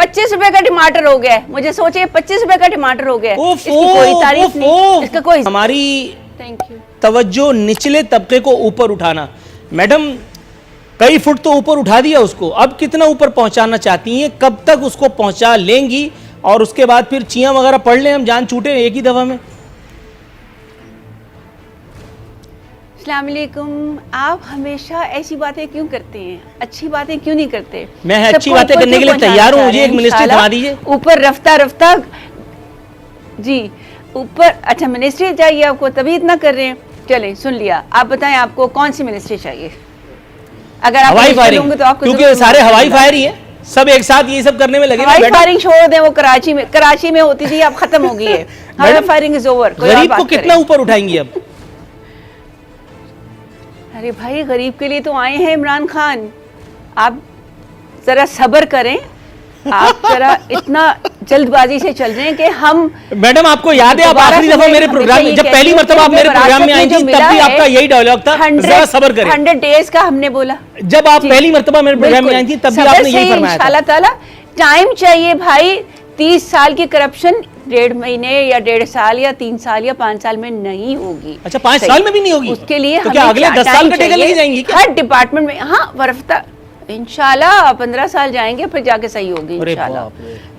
25 रुपए का टमाटर हो गया है, मुझे सोचिए 25 रुपए का टमाटर हो गया है। इसकी कोई तारीफ नहीं, इसका कोई। हमारी थैंक यू। तवज्जो निचले तबके को ऊपर उठाना। मैडम कई फुट तो ऊपर उठा दिया उसको, अब कितना ऊपर पहुंचाना चाहती हैं, कब तक उसको पहुंचा लेंगी? और उसके बाद फिर चियां वगैरह पढ़ लें, हम जान छूटे एक ही दफा में। अस्सलाम वालेकुम। आप हमेशा ऐसी बातें क्यों करते हैं, अच्छी बातें क्यों नहीं करते? मैं अच्छी बातें करने के लिए तैयार हूँ, मुझे एक मिनिस्ट्री थमा दीजिए। ऊपर रफ्ता रफ्ता जी ऊपर। अच्छा मिनिस्ट्री चाहिए आपको, तभी इतना कर रहे हैं। चलें सुन लिया, आप बताएं आपको कौन सी मिनिस्ट्री चाहिए? अगर आप हवाई फायरिंग, तो आपको क्योंकि सारे हवाई फायर ही है, सब एक साथ ये सब करने में लगे। हवाई फायरिंग छोड़ दें, वो कराची में होती थी, अब खत्म हो गई है। हवाई फायरिंग इज ओवर। गरीब को कितना ऊपर उठाएंगी अब? अरे भाई गरीब के लिए तो आए हैं इमरान खान, आप जरा सब्र करें। आप जरा इतना जल्दबाजी से चल रहे हैं कि हम। मैडम आपको याद है आप आखिरी दफा मेरे प्रोग्राम में, जब पहली मर्तबा आप मेरे प्रोग्राम में आई थी, तब भी आपका यही डायलॉग था, जरा सब्र करें। 100 डेज का हमने बोला जब आप पहली मर्तबा मेरे प्रोग्राम में आई थी, तब भी आपने यही फरमाया था। इंशाल्लाह ताला टाइम चाहिए भाई। 30 साल की करप्शन 1.5 महीने या 1.5 साल या 3 साल या 5 साल में नहीं होगी। अच्छा 5 साल में भी नहीं होगी? उसके लिए तो क्या अगले 10 साल का टेकन लेके जाएंगी क्या? हर डिपार्टमेंट में। हाँ वरफ्ता इंशाल्लाह 15 साल जाएंगे, फिर जाके सही होगी इंशाल्लाह।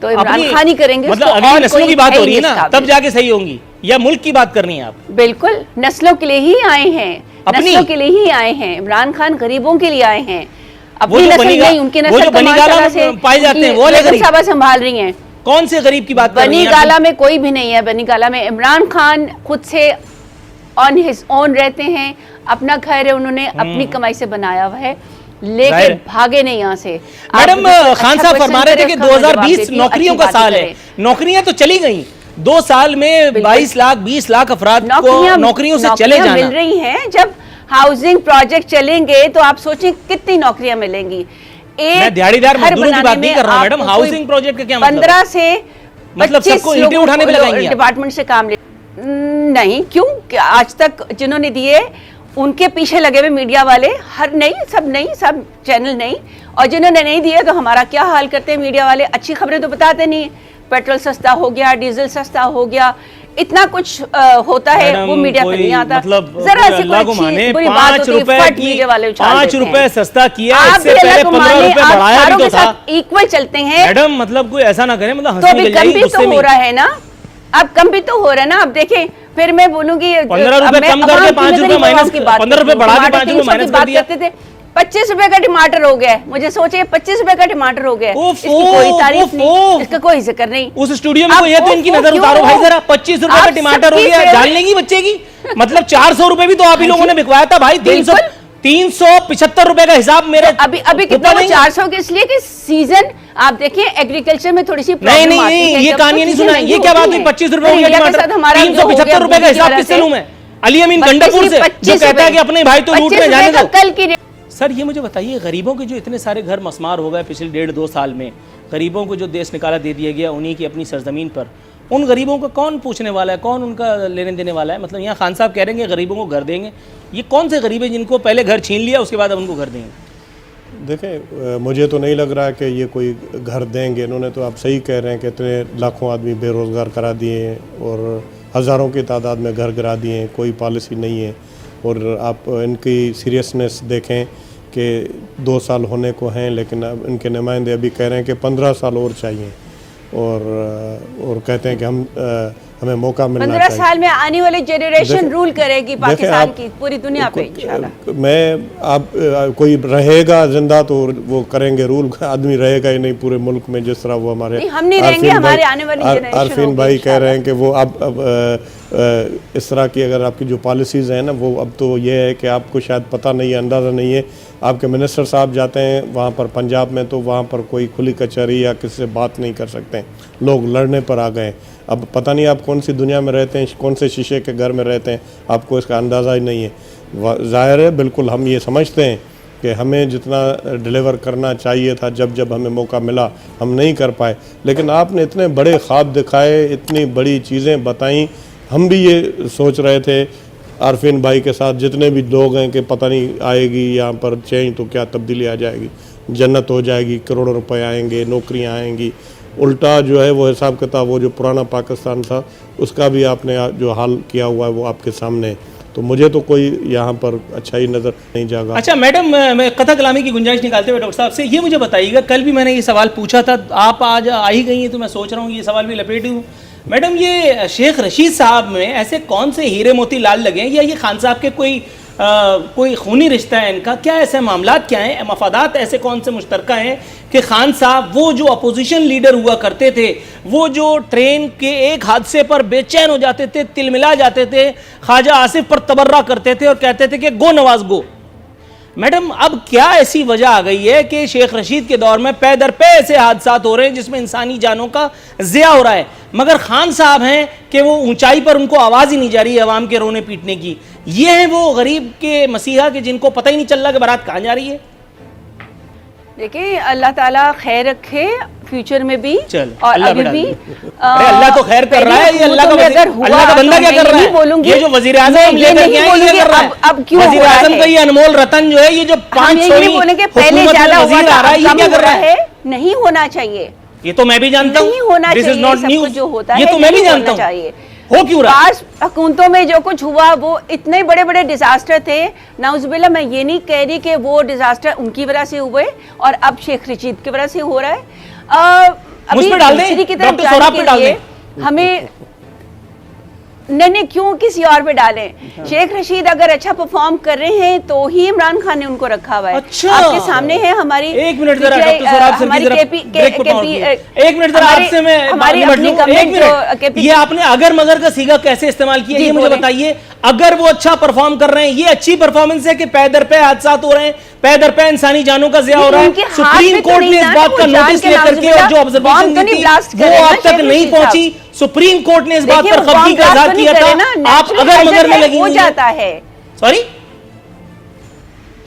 तो इमरान खान ही करेंगे। मतलब अगली नस्लों की बात हो रही है ना, तब जाके सही होंगी, या मुल्क की बात करनी है आप? बिल्कुल नस्लों के लिए ही आए हैं, नस्लों के लिए ही आए हैं। इमरान खान गरीबों के लिए आए हैं, अपनी नस्ल नहीं, उनकी नस्ल पाए जाते हैं वो साहबा संभाल रही हैं। कौन से गरीब की बात कर रही हैं? बनी गाला में कोई भी नहीं है। बनी गाला में इमरान खान खुद से ऑन हिज ओन रहते हैं, अपना घर है, उन्होंने अपनी कमाई से बनाया हुआ है, लेकिन भागे नहीं यहाँ से। मैडम खान साहब फरमा रहे थे कि 2020 नौकरियों का साल है, नौकरियां तो चली गई। 2 साल में 22 लाख 20 लाख अफराद को नौकरियों से चले जाना मिल रही हैं। जब हाउसिंग प्रोजेक्ट चलेंगे तो आप सोचें कितनी नौकरियां मिलेंगी। मैं दिहाड़ीदार मजदूरों की बात नहीं कर रहा हूं मैडम, हाउसिंग प्रोजेक्ट का क्या मतलब? 15 से मतलब सबको ईंटें उठाने पे लगाएंगे डिपार्टमेंट से काम ले नहीं। क्यों? आज तक जिन्होंने दिए उनके पीछे लगे हुए मीडिया वाले, हर नहीं सब चैनल नहीं, और जिन्होंने नहीं दिए तो हमारा क्या हाल करते हैं मीडिया वाले? अच्छी खबरें तो बताते नहीं। पेट्रोल सस्ता हो गया, डीजल सस्ता हो गया, इतना कुछ होता है वो मीडिया पे नहीं आता। मतलब जरा सी कोई बुरी बात होती है, फट मीडिया वाले उछाल देते हैं। 5 रुपए सस्ता किया, इससे पहले 15 रुपए बढ़ाया भी तो था। इक्वल चलते हैं मैडम, मतलब कोई ऐसा ना करे, मतलब तो अभी कम भी तो हो रहा है ना, अब कम भी तो हो रहा है ना। अब देखें फिर मैं बोलूंगी 15 रुपए कम करके 5 रुपए माइनस, 15 रुपए बढ़ा के 5 रुपए माइनस कर दिया। 25 रुपए का टमाटर हो गया है, मुझे सोचिए 25 रुपए का टमाटर हो गया है। इसकी कोई तारीफ नहीं, इसका कोई जिक्र नहीं। उस स्टूडियो में ये तो इनकी नजर उतारो भाई जरा। 25 रुपए का टमाटर हो गया, जान लेंगी बच्चे की। मतलब 400 रुपए भी तो आप ही लोगों ने बिकवाया था भाई। 375 रुपए का हिसाब मेरे अभी कितना? 400 के इसलिए कि सीजन आप देखिए एग्रीकल्चर में थोड़ी सी नहीं, ये कहानी नहीं सुना। ये क्या बात हुई? 25 रुपए 375 रुपए का हिसाब किससे लूं मैं? अली अमीन गंडापुर से, जो कहता है कि अपने भाई तो लूट में जाने दो। कल की सर ये मुझे बताइए, गरीबों के जो इतने सारे घर मसमार हो गए पिछले 1.5-2 साल में, गरीबों को जो देश निकाला दे दिया गया उन्हीं की अपनी सरजमीन पर, उन गरीबों का कौन पूछने वाला है? कौन उनका लेने देने वाला है? मतलब यहाँ खान साहब कह रहे हैं गरीबों को घर देंगे, ये कौन से गरीब हैं जिनको पहले घर छीन लिया उसके बाद अब उनको घर देंगे? देखें, मुझे तो नहीं लग रहा है कि ये कोई घर देंगे। इन्होंने तो आप सही कह रहे हैं कि इतने लाखों आदमी बेरोज़गार करा दिए हैं और हज़ारों की तादाद में घर गिरा दिए हैं, कोई पॉलिसी नहीं है। और आप इनकी सीरियसनेस देखें कि 2 साल होने को हैं, लेकिन अब इनके नुमाइंदे अभी कह रहे हैं कि 15 साल और चाहिए, और कहते हैं कि हमें मौका मिलना चाहिए। 15 साल में आने वाली जनरेशन रूल करेगी पाकिस्तान की पूरी दुनिया पे इंशाल्लाह। आप कोई रहेगा जिंदा तो वो करेंगे रूल, आदमी रहेगा ही नहीं पूरे मुल्क में जिस तरह वो हमारे हम नहीं रहेंगे, हमारे आने वाली जनरेशन। आरफीन भाई कह रहे हैं कि वो अब इस तरह की अगर आपकी जो पॉलिसीज़ हैं ना, वो अब तो ये है कि आपको शायद पता नहीं है, अंदाज़ा नहीं है। आपके मिनिस्टर साहब जाते हैं वहाँ पर पंजाब में, तो वहाँ पर कोई खुली कचहरी या किसी से बात नहीं कर सकते, लोग लड़ने पर आ गए। अब पता नहीं आप कौन सी दुनिया में रहते हैं, कौन से शीशे के घर में रहते हैं, आपको इसका अंदाज़ा ही नहीं है। ज़ाहिर है, बिल्कुल हम ये समझते हैं कि हमें जितना डिलीवर करना चाहिए था, जब हमें मौका मिला हम नहीं कर पाए, लेकिन आपने इतने बड़े ख्वाब दिखाए, इतनी बड़ी चीज़ें बताई। हम भी ये सोच रहे थे आरफीन भाई के साथ जितने भी लोग हैं कि पता नहीं आएगी यहाँ पर चेंज तो क्या तब्दीली आ जाएगी, जन्नत हो जाएगी, करोड़ों रुपए आएंगे, नौकरियाँ आएंगी, उल्टा जो है वो हिसाब किताब, वो जो पुराना पाकिस्तान था उसका भी आपने जो हाल किया हुआ है वो आपके सामने है। तो मुझे तो कोई यहाँ पर अच्छा ही नज़र नहीं जाएगा। अच्छा मैडम, मैं कथा कलामी की गुंजाइश निकालते हुए डॉक्टर साहब से ये मुझे बताइएगा, कल भी मैंने ये सवाल पूछा था, आप आज आ ही गई हैं तो मैं सोच रहा हूँ ये सवाल भी लपेटूँ। मैडम, ये शेख रशीद साहब में ऐसे कौन से हीरे मोती लाल लगे हैं, या ये खान साहब के कोई खूनी रिश्ता है इनका, क्या ऐसे मामलात क्या हैं, मफादात ऐसे कौन से मुश्तरका हैं कि खान साहब वो जो अपोजिशन लीडर हुआ करते थे, वो जो ट्रेन के एक हादसे पर बेचैन हो जाते थे, तिलमिला जाते थे, ख्वाजा आसिफ पर तबर्रा करते थे और कहते थे कि गो नवाज गो। मैडम, अब क्या ऐसी वजह आ गई है कि शेख रशीद के दौर में पै दर पे ऐसे हादसात हो रहे हैं जिसमें इंसानी जानों का ज़िया हो रहा है, मगर खान साहब हैं कि वो ऊंचाई पर उनको आवाज़ ही नहीं जा रही है अवाम के रोने पीटने की। ये है वो गरीब के मसीहा के जिनको पता ही नहीं चल रहा कि बारात कहाँ जा रही है। देखिए, अल्लाह ताला खैर रखे फ्यूचर में भी चल, और अल्लाह अभी बढ़ा भी। दे। अरे अल्लाह तो खैर कर रहा है, ये अल्लाह का बंदा क्या कर रहा है? ये जो वजीर आजम लेकर के आए, ये कर रहा है। अब क्यों वजीर आजम का ये अनमोल रतन जो है, ये जो 500 बोलेंगे पहले ज्यादा हुआ वजीर आ रहा है, ये क्या कर रहा है? नहीं होना चाहिए, ये तो मैं भी जानता हूँ, नहीं होना दिस इज चाहिए, नॉट सब न्यूज, कुछ जो होता ये है तो मैं भी नहीं जानता होना हूँ। चाहिए। हो क्यों रहा है? पास हुकूमतों में जो कुछ हुआ वो इतने बड़े बड़े डिजास्टर थे, नाउजुबिल्लाह, मैं ये नहीं कह रही कि वो डिजास्टर उनकी वजह से हुए और अब शेख रशीद की वजह से हो रहा है। मुझ पे डाल दें, डॉक्टर सोहराब पे डाल दें। हमें नहीं, क्यों किसी और पे डालें? शेख रशीद अगर अच्छा परफॉर्म कर रहे हैं तो ही इमरान खान ने उनको रखा हुआ है। अच्छा, आपके सामने है हमारी एक मिनट जरा डॉक्टर सोहराब सर की जरा ब्रेक पर पहुंच गए। एक मिनट जरा आपसे मैं हमारी बात अपनी लूं। एक मिनट, ये आपने अगर मगर का सीगा कैसे इस्तेमाल किया, ये मुझे बताइए। अगर वो अच्छा परफॉर्म कर रहे हैं, ये अच्छी परफॉर्मेंस है कि पै दर पे हादसात हो रहे हैं, पै दर पे इंसानी जानों का ज़िया हो रहा है? सुप्रीम कोर्ट ने इस बात का नोटिस लेकर के और जो ऑब्जर्वेशन दी थी वो अब तक नहीं पहुंची। सुप्रीम कोर्ट ने इस बात पर खफगी का इजहार किया था। आप अगर मगर में लगी हो जाता है। सॉरी,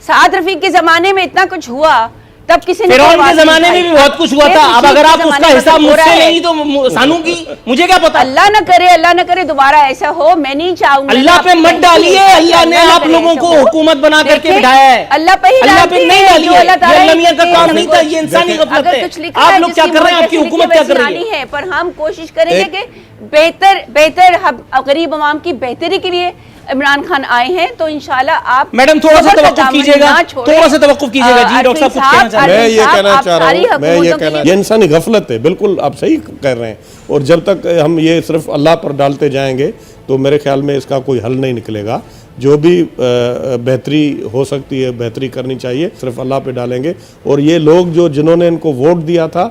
साद रफीक के जमाने में इतना कुछ हुआ, तब किसी ने फिरौन के जमाने में भी बहुत कुछ हुआ था। अब अगर आप उसका हिसाब मुझसे लेंगी तो सानू की मुझे क्या पता। अल्लाह न करे दोबारा ऐसा हो, मैं नहीं चाहूंगा। अल्लाह पे मत डालिए, अल्लाह ने आप लोगों को हुकूमत बना करके बिठाया है। अल्लाह पे नहीं डालिए, ये अल्लाह मियां का काम नहीं था, ये इंसानी गफलत है। आप लोग क्या कर रहे हैं? आपकी हुकूमत क्या कर रही है? पर हम कोशिश करेंगे कि बेहतर गरीब अवाम की बेहतरी के लिए इमरान खान आए हैं, तो इंशाल्लाह आप मैडम थोड़ा सा तवक्कुफ कीजिएगा, थोड़ा सा तवक्कुफ कीजिएगा। जी डॉक्टर साहब कुछ कहना चाह रहे हैं? मैं ये कहना चाह रहा हूँ, मैं ये कहना, ये इंसानी गफलत है, बिल्कुल आप सही कह रहे हैं। और जब तक हम ये सिर्फ अल्लाह पर डालते जाएंगे तो मेरे ख्याल में इसका कोई हल नहीं निकलेगा। जो भी बेहतरी हो सकती है, बेहतरी करनी चाहिए, सिर्फ अल्लाह पे डालेंगे। और ये लोग जो जिन्होंने इनको वोट दिया था,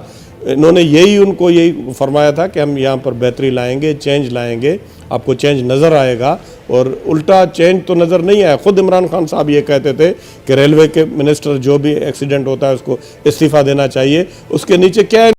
इन्होंने उनको यही फरमाया था कि हम यहाँ पर बेहतरी लाएंगे, चेंज लाएंगे, आपको चेंज नज़र आएगा। और उल्टा चेंज तो नज़र नहीं आया। ख़ुद इमरान खान साहब ये कहते थे कि रेलवे के मिनिस्टर जो भी एक्सीडेंट होता है उसको इस्तीफ़ा देना चाहिए। उसके नीचे क्या है?